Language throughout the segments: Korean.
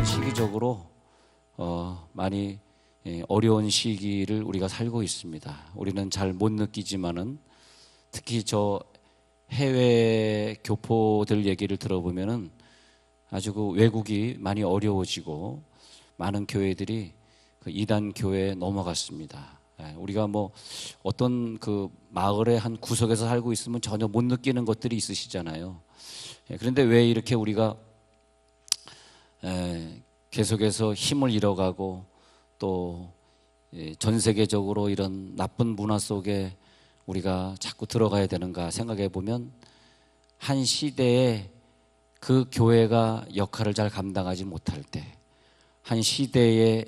시기적으로 많이 어려운 시기를 우리가 살고 있습니다. 우리는 잘 못 느끼지만은 특히 저 해외 교포들 얘기를 들어보면은 아주 그 외국이 많이 어려워지고 많은 교회들이 그 이단 교회에 넘어갔습니다. 우리가 뭐 어떤 그 마을의 한 구석에서 살고 있으면 전혀 못 느끼는 것들이 있으시잖아요. 그런데 왜 이렇게 우리가 계속해서 힘을 잃어가고 또 전 세계적으로 이런 나쁜 문화 속에 우리가 자꾸 들어가야 되는가 생각해 보면 한 시대에 그 교회가 역할을 잘 감당하지 못할 때, 한 시대에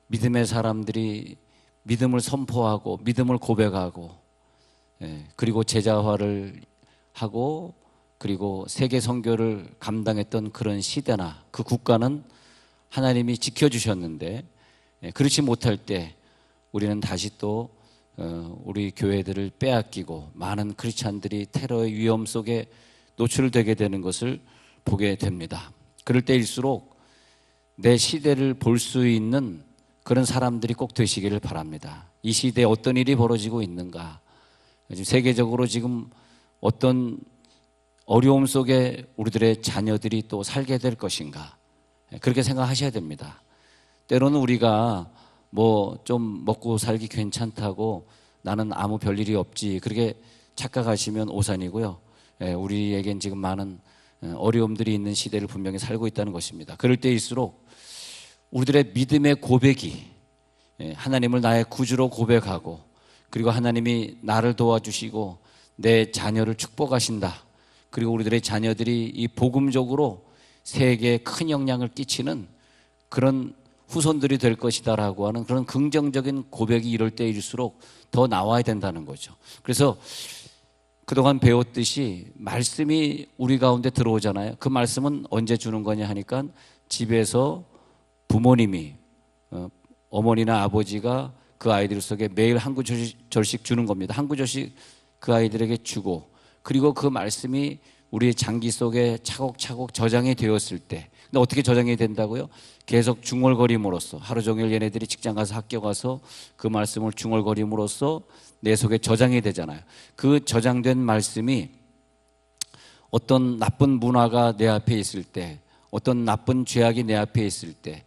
믿음의 사람들이 믿음을 선포하고 믿음을 고백하고 그리고 제자화를 하고 그리고 세계 선교를 감당했던 그런 시대나 그 국가는 하나님이 지켜주셨는데 그렇지 못할 때 우리는 다시 또 우리 교회들을 빼앗기고 많은 크리스찬들이 테러의 위험 속에 노출되게 되는 것을 보게 됩니다. 그럴 때일수록 내 시대를 볼 수 있는 그런 사람들이 꼭 되시기를 바랍니다. 이 시대에 어떤 일이 벌어지고 있는가, 지금 세계적으로 지금 어떤 어려움 속에 우리들의 자녀들이 또 살게 될 것인가, 그렇게 생각하셔야 됩니다. 때로는 우리가 뭐 좀 먹고 살기 괜찮다고 나는 아무 별일이 없지 그렇게 착각하시면 오산이고요. 우리에겐 지금 많은 어려움들이 있는 시대를 분명히 살고 있다는 것입니다. 그럴 때일수록 우리들의 믿음의 고백이 하나님을 나의 구주로 고백하고 그리고 하나님이 나를 도와주시고 내 자녀를 축복하신다, 그리고 우리들의 자녀들이 이 복음적으로 세계에 큰 영향을 끼치는 그런 후손들이 될 것이다라고 하는 그런 긍정적인 고백이 이럴 때일수록 더 나와야 된다는 거죠. 그래서 그동안 배웠듯이 말씀이 우리 가운데 들어오잖아요. 그 말씀은 언제 주는 거냐 하니까 집에서 부모님이 어머니나 아버지가 그 아이들 속에 매일 한 구절씩 주는 겁니다. 한 구절씩 그 아이들에게 주고 그리고 그 말씀이 우리의 장기 속에 차곡차곡 저장이 되었을 때, 근데 어떻게 저장이 된다고요? 계속 중얼거림으로써, 하루 종일 얘네들이 직장 가서 학교 가서 그 말씀을 중얼거림으로써 내 속에 저장이 되잖아요. 그 저장된 말씀이 어떤 나쁜 문화가 내 앞에 있을 때, 어떤 나쁜 죄악이 내 앞에 있을 때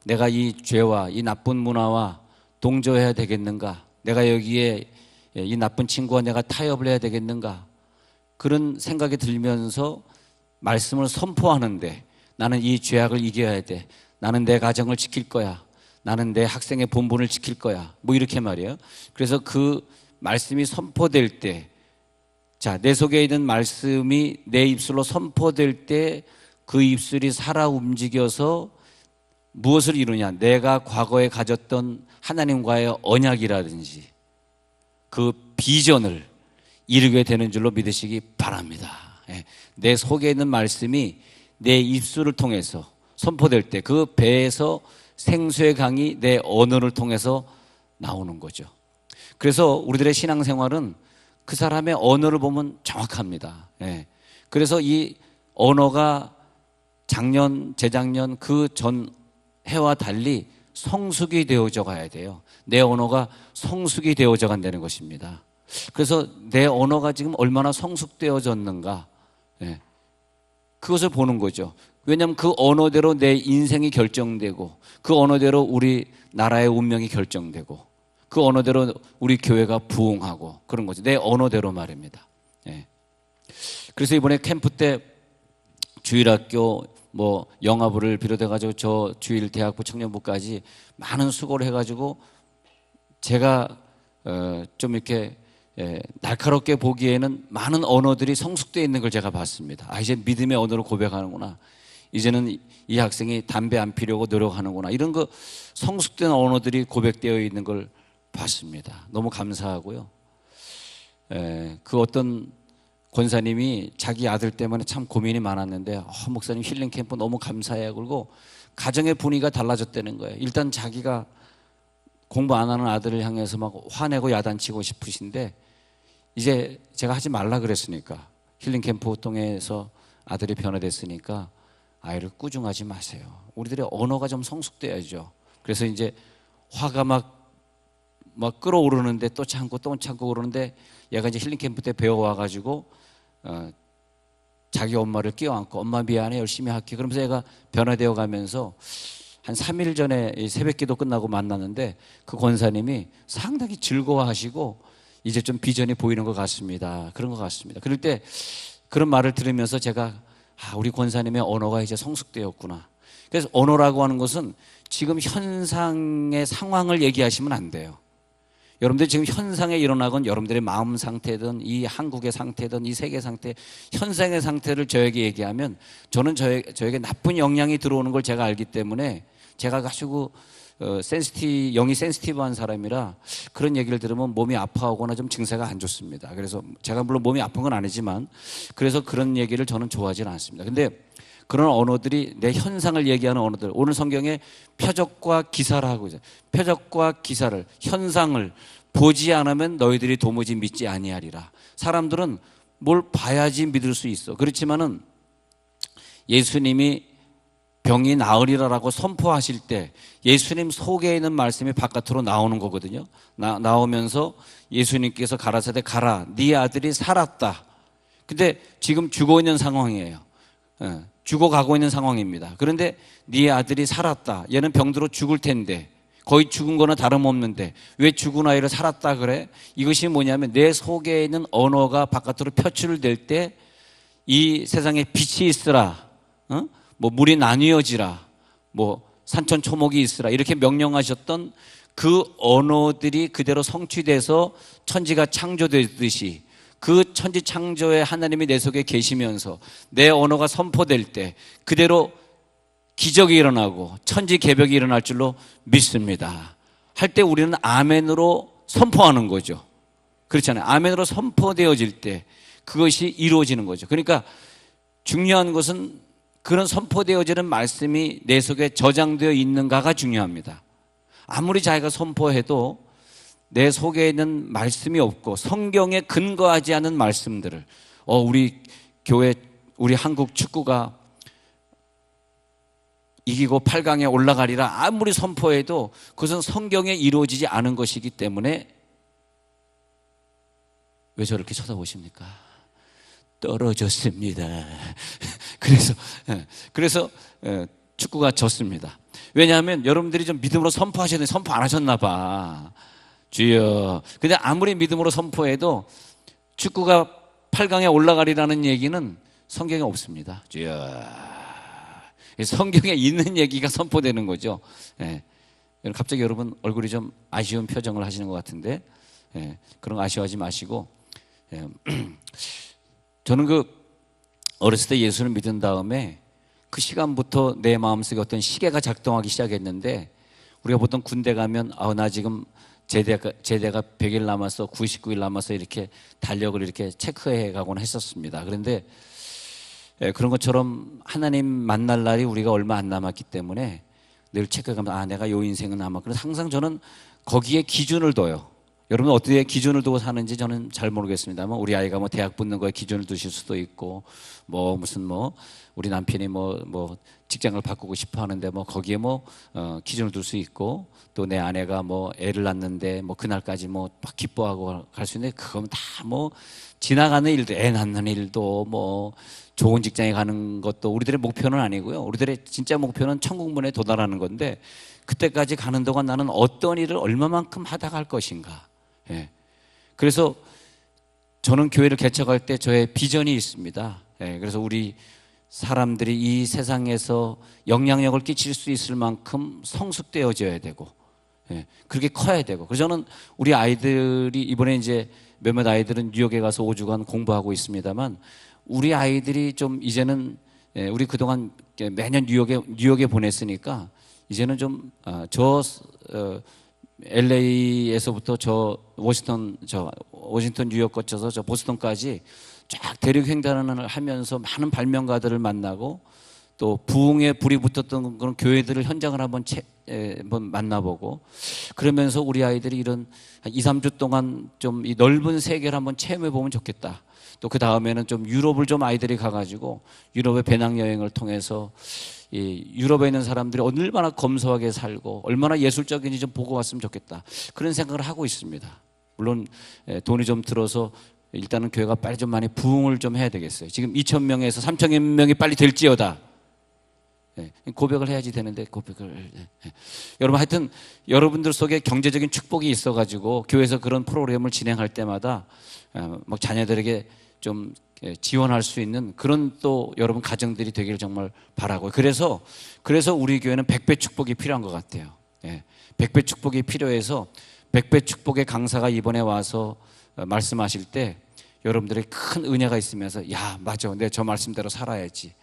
내가 이 죄와 이 나쁜 문화와 동조해야 되겠는가, 내가 여기에 이 나쁜 친구와 내가 타협을 해야 되겠는가, 그런 생각이 들면서 말씀을 선포하는데 나는 이 죄악을 이겨야 돼, 나는 내 가정을 지킬 거야, 나는 내 학생의 본분을 지킬 거야, 뭐 이렇게 말이에요. 그래서 그 말씀이 선포될 때, 자, 내 속에 있는 말씀이 내 입술로 선포될 때 그 입술이 살아 움직여서 무엇을 이루냐, 내가 과거에 가졌던 하나님과의 언약이라든지 그 비전을 이루게 되는 줄로 믿으시기 바랍니다. 내 속에 있는 말씀이 내 입술을 통해서 선포될 때 그 배에서 생수의 강이 내 언어를 통해서 나오는 거죠. 그래서 우리들의 신앙생활은 그 사람의 언어를 보면 정확합니다. 그래서 이 언어가 작년, 재작년 그 전 해와 달리 성숙이 되어져 가야 돼요. 내 언어가 성숙이 되어져 간다는 것입니다. 그래서 내 언어가 지금 얼마나 성숙되어졌는가, 그것을 보는 거죠. 왜냐하면 그 언어대로 내 인생이 결정되고 그 언어대로 우리 나라의 운명이 결정되고 그 언어대로 우리 교회가 부흥하고 그런 거죠. 내 언어대로 말입니다. 그래서 이번에 캠프 때 주일학교 뭐 영화부를 비롯해가지고 저 주일 대학부 청년부까지 많은 수고를 해가지고 제가 좀 이렇게 날카롭게 보기에는 많은 언어들이 성숙되어 있는 걸 제가 봤습니다. 아, 이제 믿음의 언어로 고백하는구나, 이제는 이 학생이 담배 안 피려고 노력하는구나, 이런 거 성숙된 언어들이 고백되어 있는 걸 봤습니다. 너무 감사하고요. 그 어떤 권사님이 자기 아들 때문에 참 고민이 많았는데 목사님 힐링 캠프 너무 감사해요. 그리고 가정의 분위기가 달라졌다는 거예요. 일단 자기가 공부 안 하는 아들을 향해서 막 화내고 야단치고 싶으신데 이제 제가 하지 말라 그랬으니까 힐링 캠프 통해서 아들이 변화됐으니까 아이를 꾸중하지 마세요. 우리들의 언어가 좀 성숙돼야죠. 그래서 이제 화가 막 끓어오르는데 또 참고 그러는데 얘가 이제 힐링 캠프 때 배워와가지고 자기 엄마를 끼워안고 엄마 미안해 열심히 할게. 그러면서 얘가 변화되어 가면서 한 3일 전에 새벽 기도 끝나고 만났는데 그 권사님이 상당히 즐거워하시고 이제 좀 비전이 보이는 것 같습니다. 그런 것 같습니다. 그럴 때 그런 말을 들으면서 제가 우리 권사님의 언어가 이제 성숙되었구나. 그래서 언어라고 하는 것은 지금 현상의 상황을 얘기하시면 안 돼요. 여러분들이 지금 현상에 일어나건 여러분들의 마음 상태든 이 한국의 상태든 이 세계 상태, 현상의 상태를 저에게 얘기하면 저는 저에게 나쁜 영향이 들어오는 걸 제가 알기 때문에 제가 가지고 영이 센시티브한 사람이라 그런 얘기를 들으면 몸이 아파하거나 좀 증세가 안 좋습니다. 그래서 제가 물론 몸이 아픈 건 아니지만 그래서 그런 얘기를 저는 좋아하지는 않습니다. 근데 그런 언어들이 내 현상을 얘기하는 언어들, 오늘 성경에 표적과 기사를 하고 있어요. 표적과 기사를, 현상을 보지 않으면 너희들이 도무지 믿지 아니하리라. 사람들은 뭘 봐야지 믿을 수 있어. 그렇지만은 예수님이 병이 나으리라라고 선포하실 때 예수님 속에 있는 말씀이 바깥으로 나오는 거거든요. 나오면서 예수님께서 가라사대 가라, 네 아들이 살았다. 근데 지금 죽어 있는 상황이에요. 죽어가고 있는 상황입니다. 그런데 네 아들이 살았다. 얘는 병들어 죽을 텐데 거의 죽은 거나 다름없는데 왜 죽은 아이를 살았다 그래? 이것이 뭐냐면 내 속에 있는 언어가 바깥으로 표출될 때 이 세상에 빛이 있으라, 뭐 물이 나뉘어지라, 뭐 산천초목이 있으라 이렇게 명령하셨던 그 언어들이 그대로 성취돼서 천지가 창조되듯이 그 천지 창조의 하나님이 내 속에 계시면서 내 언어가 선포될 때 그대로 기적이 일어나고 천지 개벽이 일어날 줄로 믿습니다. 할 때 우리는 아멘으로 선포하는 거죠. 그렇잖아요. 아멘으로 선포되어질 때 그것이 이루어지는 거죠. 그러니까 중요한 것은 그런 선포되어지는 말씀이 내 속에 저장되어 있는가가 중요합니다. 아무리 자기가 선포해도 내 속에 있는 말씀이 없고 성경에 근거하지 않은 말씀들을 우리 교회, 우리 한국 축구가 이기고 8강에 올라가리라 아무리 선포해도 그것은 성경에 이루어지지 않은 것이기 때문에 왜 저렇게 쳐다보십니까? 떨어졌습니다. 그래서 축구가 졌습니다. 왜냐하면 여러분들이 좀 믿음으로 선포하셨는데 선포 안 하셨나 봐. 주여. 근데 아무리 믿음으로 선포해도 축구가 8강에 올라가리라는 얘기는 성경에 없습니다. 주여. 성경에 있는 얘기가 선포되는 거죠. 갑자기 여러분 얼굴이 좀 아쉬운 표정을 하시는 것 같은데 그런 거 아쉬워하지 마시고 저는 어렸을 때 예수를 믿은 다음에 그 시간부터 내 마음속에 어떤 시계가 작동하기 시작했는데 우리가 보통 군대 가면 나 지금 제대가 100일 남았어, 99일 남았어 이렇게 달력을 이렇게 체크해 가곤 했었습니다. 그런데 그런 것처럼 하나님 만날 날이 우리가 얼마 안 남았기 때문에 늘 체크해가면서 내가 요 인생은 남았고 그래서 항상 저는 거기에 기준을 둬요. 여러분 어떻게 기준을 두고 사는지 저는 잘 모르겠습니다만 우리 아이가 뭐 대학 붙는 거에 기준을 두실 수도 있고 우리 남편이 직장을 바꾸고 싶어 하는데 거기에 기준을 둘 수 있고 또 내 아내가 애를 낳는데 그날까지 막 기뻐하고 갈 수 있는데 그건 다 지나가는 일도 애 낳는 일도 좋은 직장에 가는 것도 우리들의 목표는 아니고요. 우리들의 진짜 목표는 천국문에 도달하는 건데 그때까지 가는 동안 나는 어떤 일을 얼마만큼 하다 갈 것인가. 그래서 저는 교회를 개척할 때 저의 비전이 있습니다. 그래서 우리 사람들이 이 세상에서 영향력을 끼칠 수 있을 만큼 성숙되어져야 되고 그렇게 커야 되고 그래서 저는 우리 아이들이 이번에 이제 몇몇 아이들은 뉴욕에 가서 5주간 공부하고 있습니다만 우리 아이들이 좀 이제는 우리 그동안 매년 뉴욕에 보냈으니까 이제는 좀 LA에서부터 워싱턴 뉴욕 거쳐서 보스턴까지 쫙 대륙 횡단을 하면서 많은 발명가들을 만나고 또 부흥에 불이 붙었던 그런 교회들을 현장을 한번 만나보고 그러면서 우리 아이들이 이런 2, 3주 동안 좀 이 넓은 세계를 한번 체험해 보면 좋겠다. 또 그 다음에는 좀 유럽을 좀 아이들이 가가지고 유럽의 배낭여행을 통해서 이 유럽에 있는 사람들이 얼마나 검소하게 살고 얼마나 예술적인지 좀 보고 왔으면 좋겠다. 그런 생각을 하고 있습니다. 물론 돈이 좀 들어서 일단은 교회가 빨리 좀 많이 부흥을 좀 해야 되겠어요. 지금 2,000명에서 3,000명이 빨리 될지어다. 고백을 해야지 되는데 고백을. 여러분 하여튼 여러분들 속에 경제적인 축복이 있어가지고 교회에서 그런 프로그램을 진행할 때마다 막 자녀들에게 좀 지원할 수 있는 그런 또 여러분 가정들이 되기를 정말 바라고 그래서 우리 교회는 100배 축복이 필요한 것 같아요. 100배 축복이 필요해서 100배 축복의 강사가 이번에 와서 말씀하실 때 여러분들의 큰 은혜가 있으면서 야 맞아 내 저 말씀대로 살아야지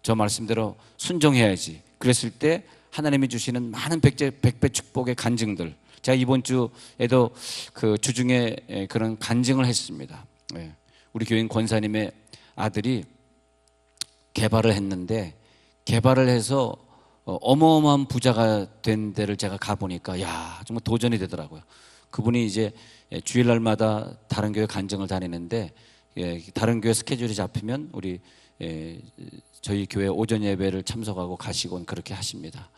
저 말씀대로 순종해야지 그랬을 때 하나님이 주시는 많은 100배 축복의 간증들 제가 이번 주에도 그 주중에 그런 간증을 했습니다. 우리 교인 권사님의 아들이 개발을 했는데 개발을 해서 어마어마한 부자가 된 데를 제가 가보니까 야 정말 도전이 되더라고요. 그분이 이제 주일날마다 다른 교회 간증을 다니는데 다른 교회 스케줄이 잡히면 우리 저희 교회 오전 예배를 참석하고 가시곤 그렇게 하십니다.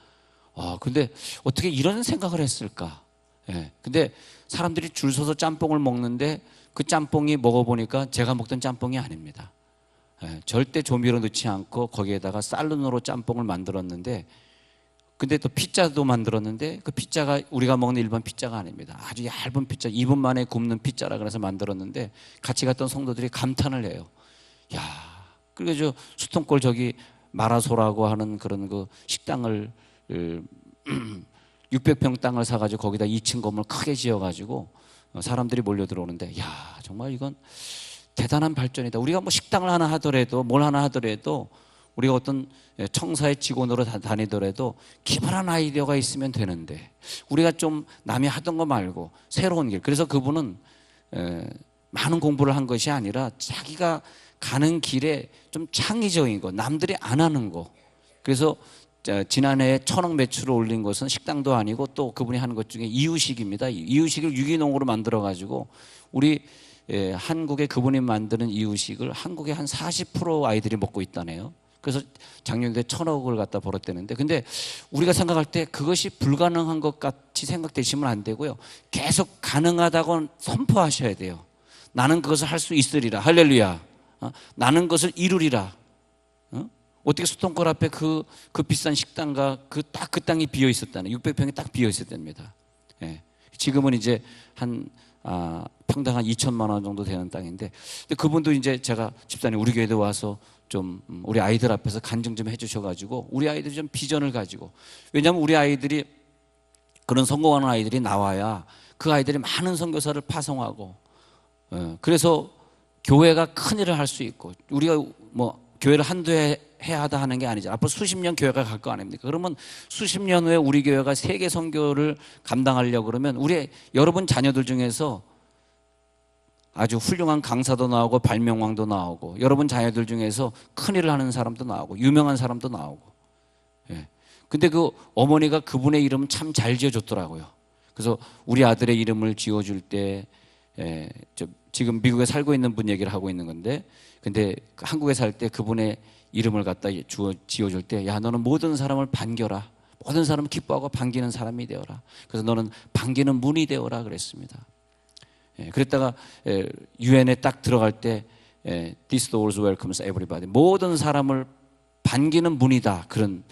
근데 어떻게 이런 생각을 했을까? 근데 사람들이 줄 서서 짬뽕을 먹는데 그 짬뽕이 먹어보니까 제가 먹던 짬뽕이 아닙니다. 절대 조미료 넣지 않고 거기에다가 쌀눈으로 짬뽕을 만들었는데 근데 또 피자도 만들었는데 그 피자가 우리가 먹는 일반 피자가 아닙니다. 아주 얇은 피자 2분 만에 굽는 피자라 그래서 만들었는데 같이 갔던 성도들이 감탄을 해요. 야, 그리고 저 수통골 저기 마라소라고 하는 그런 그 식당을 600평 땅을 사가지고 거기다 2층 건물 크게 지어가지고 사람들이 몰려 들어오는데 야 정말 이건 대단한 발전이다. 우리가 뭐 식당을 하나 하더라도 뭘 하나 하더라도 우리가 어떤 청사의 직원으로 다니더라도 기발한 아이디어가 있으면 되는데 우리가 좀 남이 하던 거 말고 새로운 길 그래서 그분은 많은 공부를 한 것이 아니라 자기가 가는 길에 좀 창의적인 거 남들이 안 하는 거 그래서 지난해에 1,000억 매출을 올린 것은 식당도 아니고 또 그분이 하는 것 중에 이유식입니다. 이유식을 유기농으로 만들어 가지고 우리 한국에 그분이 만드는 이유식을 한국의 한 40% 아이들이 먹고 있다네요. 그래서 작년에 1,000억을 갖다 벌었대는데 근데 우리가 생각할 때 그것이 불가능한 것 같이 생각되시면 안 되고요. 계속 가능하다고 선포하셔야 돼요. 나는 그것을 할 수 있으리라. 할렐루야. 나는 그것을 이루리라. 어떻게 수통골 앞에 그 비싼 식당과 딱 그 땅이 비어 있었다는 600평이 딱 비어 있었답니다. 지금은 이제 한 평당 한 2천만 원 정도 되는 땅인데 근데 그분도 이제 제가 집사님 우리 교회도 와서 좀 우리 아이들 앞에서 간증 좀 해주셔가지고 우리 아이들이 좀 비전을 가지고 왜냐하면 우리 아이들이 그런 성공하는 아이들이 나와야 그 아이들이 많은 선교사를 파송하고 그래서 교회가 큰 일을 할 수 있고 우리가 뭐 교회를 한두 해 해야 하다 하는 게 아니죠. 앞으로 수십 년 교회가 갈 거 아닙니까? 그러면 수십 년 후에 우리 교회가 세계 선교를 감당하려고 그러면 우리 여러분 자녀들 중에서 아주 훌륭한 강사도 나오고 발명왕도 나오고 여러분 자녀들 중에서 큰일을 하는 사람도 나오고 유명한 사람도 나오고 근데 그 어머니가 그분의 이름은 참 잘 지어줬더라고요. 그래서 우리 아들의 이름을 지어줄 때 지금 미국에 살고 있는 분 얘기를 하고 있는 건데 근데 한국에 살 때 그분의 이름을 갖다 지어줄 때 야 너는 모든 사람을 반겨라. 모든 사람을 기뻐하고 반기는 사람이 되어라. 그래서 너는 반기는 문이 되어라 그랬습니다. 그랬다가 유엔에 딱 들어갈 때 This doors welcomes everybody. 모든 사람을 반기는 문이다. 그런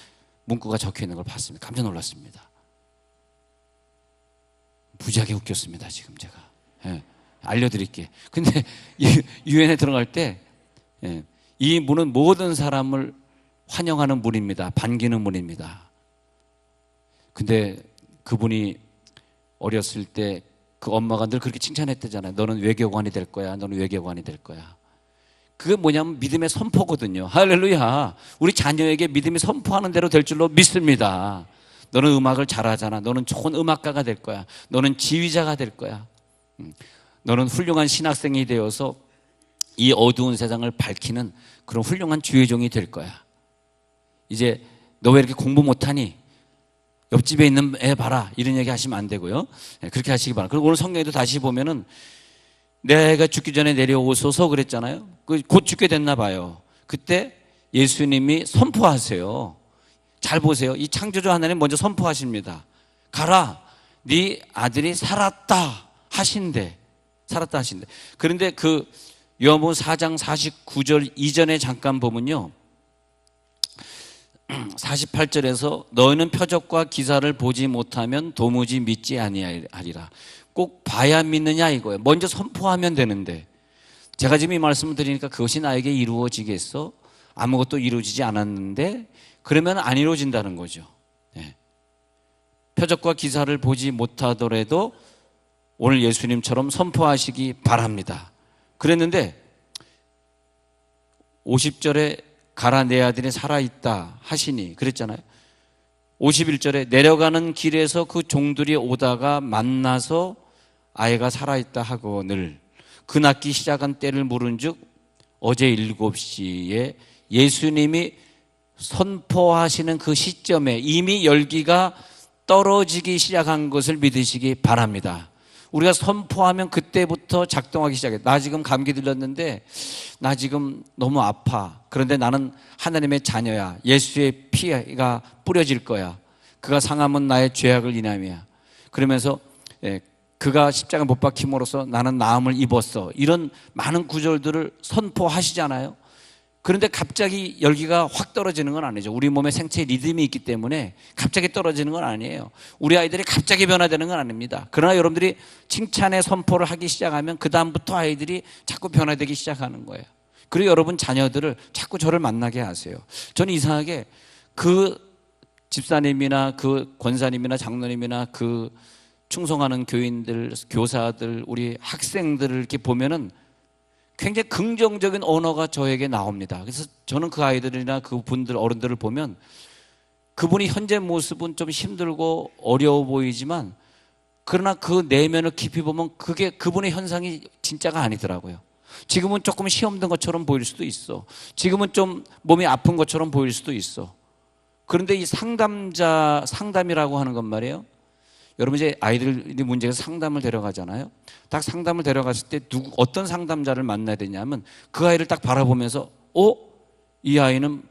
문구가 적혀 있는 걸 봤습니다. 깜짝 놀랐습니다. 무지하게 웃겼습니다. 지금 제가 알려드릴게. 근데 유엔에 들어갈 때 이 문은 모든 사람을 환영하는 문입니다. 반기는 문입니다. 근데 그분이 어렸을 때 그 엄마가 늘 그렇게 칭찬했대잖아요. 너는 외교관이 될 거야. 너는 외교관이 될 거야. 그게 뭐냐면 믿음의 선포거든요. 할렐루야. 우리 자녀에게 믿음이 선포하는 대로 될 줄로 믿습니다. 너는 음악을 잘하잖아. 너는 좋은 음악가가 될 거야. 너는 지휘자가 될 거야. 너는 훌륭한 신학생이 되어서 이 어두운 세상을 밝히는 그런 훌륭한 주의 종이 될 거야. 이제 너 왜 이렇게 공부 못하니? 옆집에 있는 애 봐라. 이런 얘기 하시면 안 되고요. 그렇게 하시기 바랍니다. 그리고 오늘 성경에도 다시 보면은 내가 죽기 전에 내려오소서 그랬잖아요. 곧 죽게 됐나 봐요. 그때 예수님이 선포하세요. 잘 보세요. 이 창조주 하나님 먼저 선포하십니다. 가라. 네 아들이 살았다 하신대. 살았다 하신대. 그런데 그 요한복음 4장 49절 이전에 잠깐 보면요. 48절에서 너희는 표적과 기사를 보지 못하면 도무지 믿지 아니하리라. 꼭 봐야 믿느냐 이거예요. 먼저 선포하면 되는데 제가 지금 이 말씀을 드리니까 그것이 나에게 이루어지겠어? 아무것도 이루어지지 않았는데 그러면 안 이루어진다는 거죠. 네. 표적과 기사를 보지 못하더라도 오늘 예수님처럼 선포하시기 바랍니다. 그랬는데 50절에 가라 내 아들이 살아있다 하시니 그랬잖아요. 51절에 내려가는 길에서 그 종들이 오다가 만나서 아이가 살아있다 하거늘 그 낳기 시작한 때를 물은 즉 어제 7시에 예수님이 선포하시는 그 시점에 이미 열기가 떨어지기 시작한 것을 믿으시기 바랍니다. 우리가 선포하면 그때부터 작동하기 시작해요. 나 지금 감기 들렸는데 나 지금 너무 아파. 그런데 나는 하나님의 자녀야. 예수의 피가 뿌려질 거야. 그가 상함은 나의 죄악을 인함이야. 그러면서 그가 십자가 못 박힘으로써 나는 나음을 입었어. 이런 많은 구절들을 선포하시잖아요. 그런데 갑자기 열기가 확 떨어지는 건 아니죠. 우리 몸에 생체 리듬이 있기 때문에 갑자기 떨어지는 건 아니에요. 우리 아이들이 갑자기 변화되는 건 아닙니다. 그러나 여러분들이 칭찬의 선포를 하기 시작하면 그 다음부터 아이들이 자꾸 변화되기 시작하는 거예요. 그리고 여러분 자녀들을 자꾸 저를 만나게 하세요. 저는 이상하게 그 집사님이나 그 권사님이나 장로님이나 그 충성하는 교인들, 교사들, 우리 학생들을 이렇게 보면은 굉장히 긍정적인 언어가 저에게 나옵니다. 그래서 저는 그 아이들이나 그 분들, 어른들을 보면 그분이 현재 모습은 좀 힘들고 어려워 보이지만 그러나 그 내면을 깊이 보면 그게 그분의 현상이 진짜가 아니더라고요. 지금은 조금 시험된 것처럼 보일 수도 있어. 지금은 좀 몸이 아픈 것처럼 보일 수도 있어. 그런데 이 상담이라고 하는 건 말이에요. 여러분 이제 아이들이 문제가 상담을 데려가잖아요. 딱 상담을 데려갔을 때 어떤 상담자를 만나야 되냐면 그 아이를 딱 바라보면서 이 아이는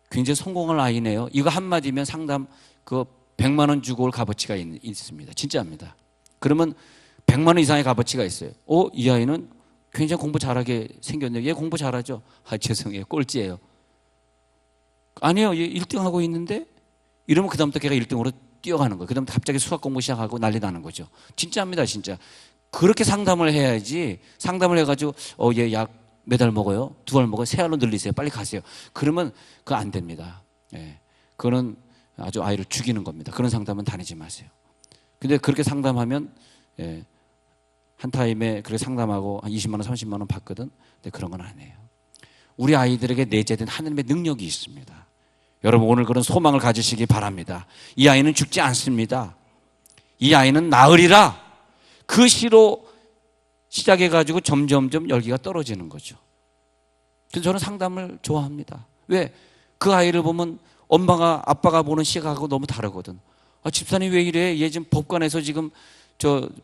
굉장히 성공할 아이네요. 이거 한마디면 상담 그 100만 원 주고 올 값어치가 있습니다. 진짜입니다. 그러면 100만 원 이상의 값어치가 있어요. 이 아이는 굉장히 공부 잘하게 생겼네요. 얘 공부 잘하죠? 죄송해요. 꼴찌예요. 아니요. 얘 1등 하고 있는데 이러면 그 다음부터 걔가 1등으로 뛰어가는 거예요. 그 다음에 갑자기 수학 공부 시작하고 난리 나는 거죠. 진짜입니다, 진짜. 그렇게 상담을 해야지. 상담을 해가지고, 얘 약 몇 알 먹어요? 2알 먹어요? 3알로 늘리세요. 빨리 가세요. 그러면 그거 안 됩니다. 예. 그거는 아주 아이를 죽이는 겁니다. 그런 상담은 다니지 마세요. 근데 그렇게 상담하면, 한 타임에 그렇게 상담하고 한 20만 원, 30만 원 받거든. 근데 그런 건 아니에요. 우리 아이들에게 내재된 하나님의 능력이 있습니다. 여러분 오늘 그런 소망을 가지시기 바랍니다. 이 아이는 죽지 않습니다. 이 아이는 나으리라. 그 시로 시작해가지고 점점점 열기가 떨어지는 거죠. 그래서 저는 상담을 좋아합니다. 왜? 그 아이를 보면 엄마가 아빠가 보는 시각하고 너무 다르거든. 집사님 왜 이래? 얘 지금 법관에서 지금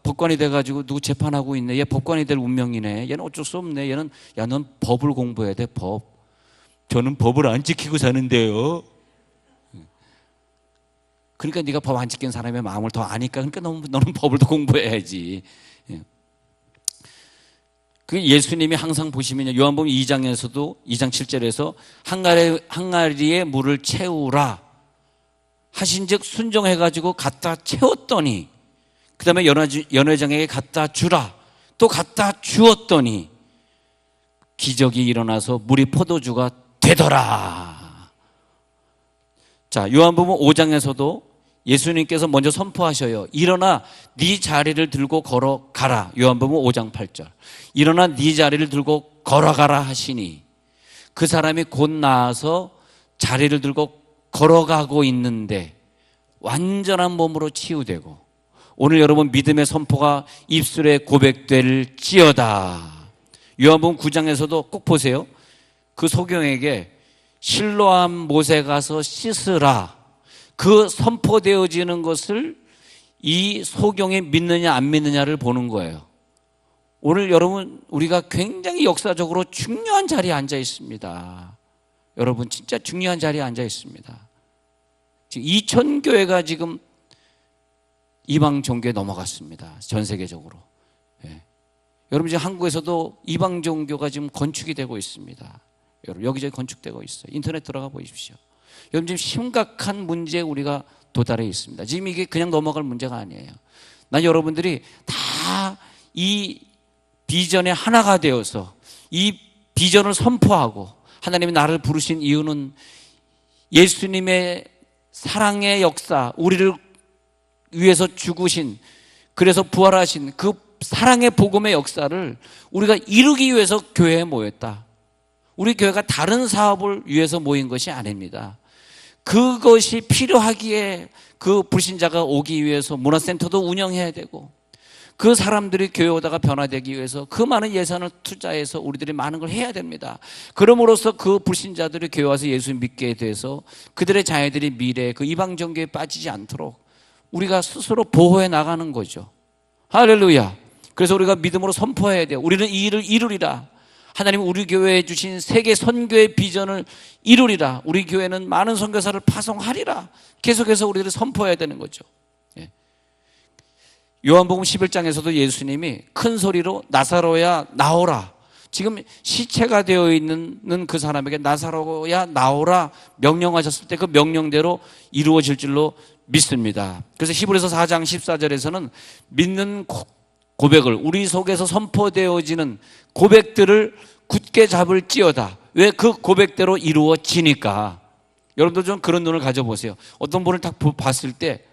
법관이 돼가지고 누구 재판하고 있네. 얘 법관이 될 운명이네. 얘는 어쩔 수 없네. 얘는 넌 법을 공부해야 돼. 법. 저는 법을 안 지키고 사는데요. 그러니까 네가 법 안 지키는 사람의 마음을 더 아니까 그러니까 너는 법을 더 공부해야지. 그 예수님이 항상 보시면요. 요한복음 2장에서도 2장 7절에서 항아리에 물을 채우라 하신즉 순종해가지고 갖다 채웠더니 그 다음에 연회장에게 갖다 주라 또 갖다 주었더니 기적이 일어나서 물이 포도주가 되더라. 자, 요한복음 5장에서도 예수님께서 먼저 선포하셔요. 일어나 네 자리를 들고 걸어가라. 요한복음 5장 8절. 일어나 네 자리를 들고 걸어가라 하시니 그 사람이 곧 나아서 자리를 들고 걸어가고 있는데 완전한 몸으로 치유되고 오늘 여러분 믿음의 선포가 입술에 고백될지어다. 요한복음 9장에서도 꼭 보세요. 그 소경에게 실로암 못에 가서 씻으라, 그 선포되어지는 것을 이 소경이 믿느냐 안 믿느냐를 보는 거예요. 오늘 여러분, 우리가 굉장히 역사적으로 중요한 자리에 앉아 있습니다. 여러분, 진짜 중요한 자리에 앉아 있습니다. 지금 2000교회가 지금 이방 종교에 넘어갔습니다. 전 세계적으로. 예. 여러분, 지금 한국에서도 이방 종교가 지금 건축이 되고 있습니다. 여러분, 여기저기 건축되고 있어요. 인터넷 들어가 보십시오. 여러분, 지금 심각한 문제에 우리가 도달해 있습니다. 지금 이게 그냥 넘어갈 문제가 아니에요. 난 여러분들이 다 이 비전의 하나가 되어서 이 비전을 선포하고, 하나님이 나를 부르신 이유는 예수님의 사랑의 역사, 우리를 위해서 죽으신, 그래서 부활하신 그 사랑의 복음의 역사를 우리가 이루기 위해서 교회에 모였다. 우리 교회가 다른 사업을 위해서 모인 것이 아닙니다. 그것이 필요하기에 그 불신자가 오기 위해서 문화센터도 운영해야 되고, 그 사람들이 교회 오다가 변화되기 위해서 그 많은 예산을 투자해서 우리들이 많은 걸 해야 됩니다. 그럼으로써 그 불신자들이 교회 와서 예수 믿게 돼서 그들의 자녀들이 미래에 그 이방 종교에 빠지지 않도록 우리가 스스로 보호해 나가는 거죠. 할렐루야. 그래서 우리가 믿음으로 선포해야 돼요. 우리는 이 일을 이루리라. 하나님 우리 교회에 주신 세계 선교의 비전을 이루리라. 우리 교회는 많은 선교사를 파송하리라. 계속해서 우리를 선포해야 되는 거죠. 요한복음 11장에서도 예수님이 큰 소리로 나사로야 나오라. 지금 시체가 되어 있는 그 사람에게 나사로야 나오라 명령하셨을 때 그 명령대로 이루어질 줄로 믿습니다. 그래서 히브리서 4장 14절에서는 믿는 고백을, 우리 속에서 선포되어지는 고백들을 굳게 잡을지어다. 왜? 그 고백대로 이루어지니까. 여러분도 좀 그런 눈을 가져보세요. 어떤 분을 딱 봤을 때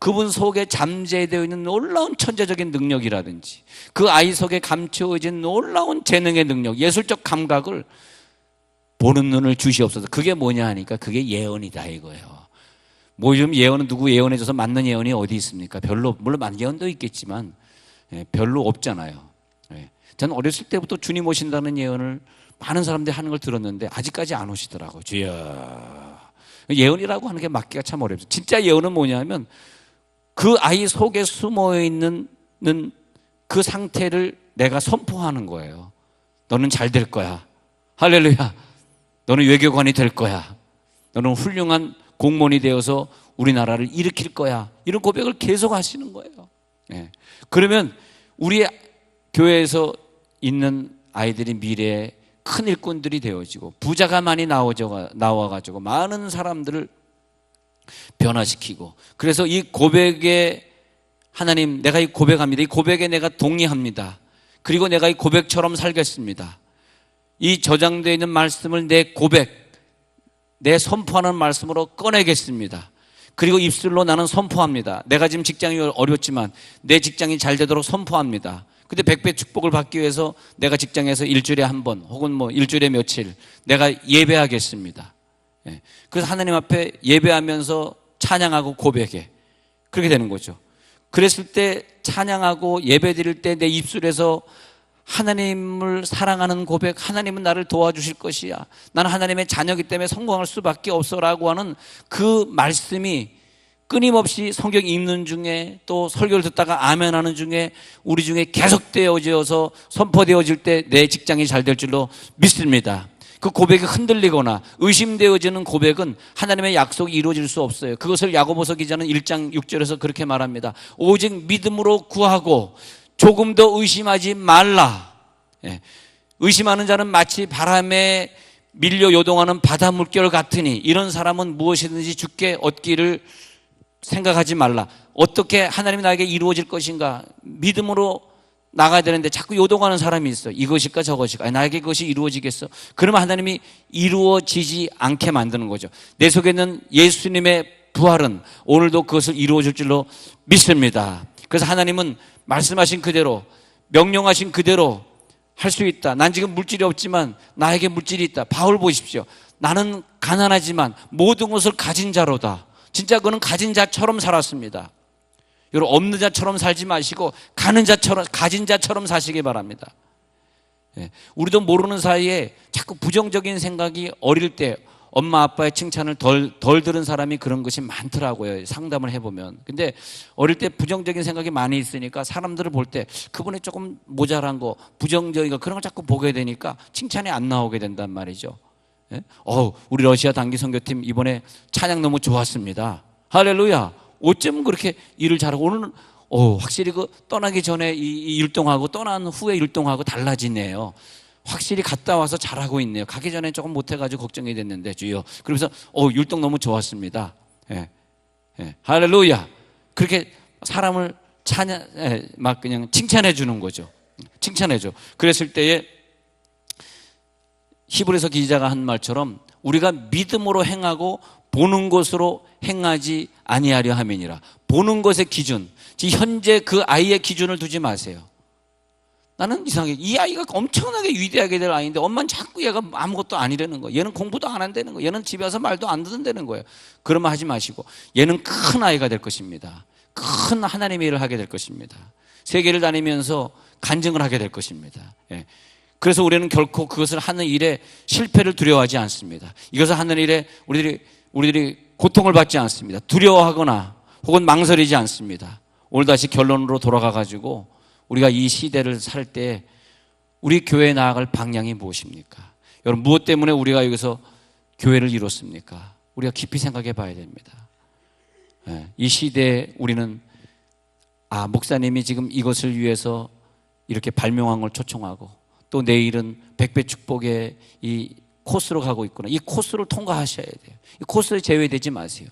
그분 속에 잠재되어 있는 놀라운 천재적인 능력이라든지 그 아이 속에 감추어진 놀라운 재능의 능력, 예술적 감각을 보는 눈을 주시옵소서. 그게 뭐냐 하니까 그게 예언이다 이거예요. 뭐 요즘 예언은 누구 예언해줘서 맞는 예언이 어디 있습니까? 별로, 물론 맞는 예언도 있겠지만 별로 없잖아요. 저는 어렸을 때부터 주님 오신다는 예언을 많은 사람들이 하는 걸 들었는데 아직까지 안 오시더라고요. 주여. 예언이라고 하는 게 맞기가 참 어렵죠. 진짜 예언은 뭐냐면 그 아이 속에 숨어 있는 그 상태를 내가 선포하는 거예요. 너는 잘 될 거야. 할렐루야. 너는 외교관이 될 거야. 너는 훌륭한 공무원이 되어서 우리나라를 일으킬 거야. 이런 고백을 계속 하시는 거예요. 그러면 우리 교회에서 있는 아이들이 미래에 큰 일꾼들이 되어지고 부자가 많이 나와가지고 많은 사람들을 변화시키고, 그래서 이 고백에 하나님, 내가 이 고백합니다. 이 고백에 내가 동의합니다. 그리고 내가 이 고백처럼 살겠습니다. 이 저장되어 있는 말씀을 내 고백, 내 선포하는 말씀으로 꺼내겠습니다. 그리고 입술로 나는 선포합니다. 내가 지금 직장이 어렵지만 내 직장이 잘 되도록 선포합니다. 근데 100배 축복을 받기 위해서 내가 직장에서 일주일에 한 번 혹은 뭐 일주일에 며칠 내가 예배하겠습니다. 그래서 하나님 앞에 예배하면서 찬양하고 고백해. 그렇게 되는 거죠. 그랬을 때 찬양하고 예배 드릴 때 내 입술에서 하나님을 사랑하는 고백, 하나님은 나를 도와주실 것이야, 나는 하나님의 자녀이기 때문에 성공할 수밖에 없어라고 하는 그 말씀이 끊임없이 성경 읽는 중에 또 설교를 듣다가 아멘하는 중에 우리 중에 계속되어져서 선포되어질 때 내 직장이 잘 될 줄로 믿습니다. 그 고백이 흔들리거나 의심되어지는 고백은 하나님의 약속이 이루어질 수 없어요. 그것을 야고보서 기자는 1장 6절에서 그렇게 말합니다. 오직 믿음으로 구하고 조금 더 의심하지 말라. 의심하는 자는 마치 바람에 밀려 요동하는 바다 물결 같으니 이런 사람은 무엇이든지 주께 얻기를 생각하지 말라. 어떻게 하나님이 나에게 이루어질 것인가 믿음으로 나가야 되는데 자꾸 요동하는 사람이 있어. 이것일까 저것일까, 나에게 그것이 이루어지겠어? 그러면 하나님이 이루어지지 않게 만드는 거죠. 내 속에 있는 예수님의 부활은 오늘도 그것을 이루어질 줄로 믿습니다. 그래서 하나님은 말씀하신 그대로, 명령하신 그대로 할 수 있다. 난 지금 물질이 없지만 나에게 물질이 있다. 바울 보십시오. 나는 가난하지만 모든 것을 가진 자로다. 진짜 그는 가진 자처럼 살았습니다. 여러분, 없는 자처럼 살지 마시고 가진 자처럼 사시기 바랍니다. 예. 우리도 모르는 사이에 자꾸 부정적인 생각이 어릴 때 엄마 아빠의 칭찬을 덜 들은 사람이 그런 것이 많더라고요. 상담을 해보면. 근데 어릴 때 부정적인 생각이 많이 있으니까 사람들을 볼 때 그분이 조금 모자란 거, 부정적인 거 그런 걸 자꾸 보게 되니까 칭찬이 안 나오게 된단 말이죠. 예? 우리 러시아 단기 선교팀 이번에 찬양 너무 좋았습니다. 할렐루야. 어쩜 그렇게 일을 잘하고 오늘은 확실히 그 떠나기 전에 이 율동하고 떠난 후에 율동하고 달라지네요. 확실히 갔다 와서 잘하고 있네요. 가기 전에 조금 못해가지고 걱정이 됐는데 주여. 그러면서 율동 너무 좋았습니다. 예. 예. 할렐루야. 그렇게 사람을 막 그냥 칭찬해 주는 거죠. 칭찬해 줘. 그랬을 때에 히브리서 기자가 한 말처럼 우리가 믿음으로 행하고 보는 것으로 행하지 아니하려 함이니라. 보는 것의 기준, 현재 그 아이의 기준을 두지 마세요. 나는 이상하게 이 아이가 엄청나게 위대하게 될 아이인데 엄마는 자꾸 얘가 아무것도 아니라는 거예요. 얘는 공부도 안 한다는 거예요. 얘는 집에 와서 말도 안 듣는다는 거예요. 그러면 하지 마시고 얘는 큰 아이가 될 것입니다. 큰 하나님의 일을 하게 될 것입니다. 세계를 다니면서 간증을 하게 될 것입니다. 예. 그래서 우리는 결코 그것을 하는 일에 실패를 두려워하지 않습니다. 이것을 하는 일에 우리들이 고통을 받지 않습니다. 두려워하거나 혹은 망설이지 않습니다. 오늘 다시 결론으로 돌아가 가지고 우리가 이 시대를 살 때 우리 교회에 나아갈 방향이 무엇입니까? 여러분 무엇 때문에 우리가 여기서 교회를 이뤘습니까? 우리가 깊이 생각해 봐야 됩니다. 이 시대에 우리는 목사님이 지금 이것을 위해서 이렇게 발명한 걸 초청하고 또 내일은 백배 축복의 이 코스로 가고 있구나. 이 코스를 통과하셔야 돼요. 이 코스에 제외되지 마세요.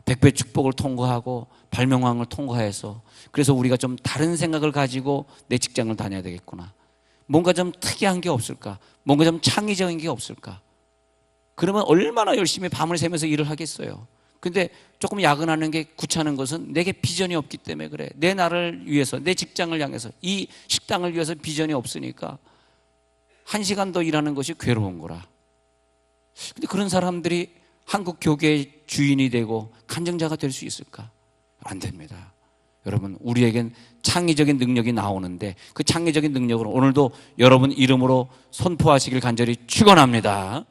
백배 축복을 통과하고 발명왕을 통과해서 그래서 우리가 좀 다른 생각을 가지고 내 직장을 다녀야 되겠구나. 뭔가 좀 특이한 게 없을까? 뭔가 좀 창의적인 게 없을까? 그러면 얼마나 열심히 밤을 새면서 일을 하겠어요. 근데 조금 야근하는 게 귀찮은 것은 내게 비전이 없기 때문에 그래. 내 나를 위해서, 내 직장을 향해서, 이 식당을 위해서 비전이 없으니까 1시간 더 일하는 것이 괴로운 거라. 근데 그런 사람들이 한국 교계의 주인이 되고 간증자가 될 수 있을까? 안 됩니다. 여러분 우리에겐 창의적인 능력이 나오는데 그 창의적인 능력으로 오늘도 여러분 이름으로 선포하시길 간절히 축원합니다.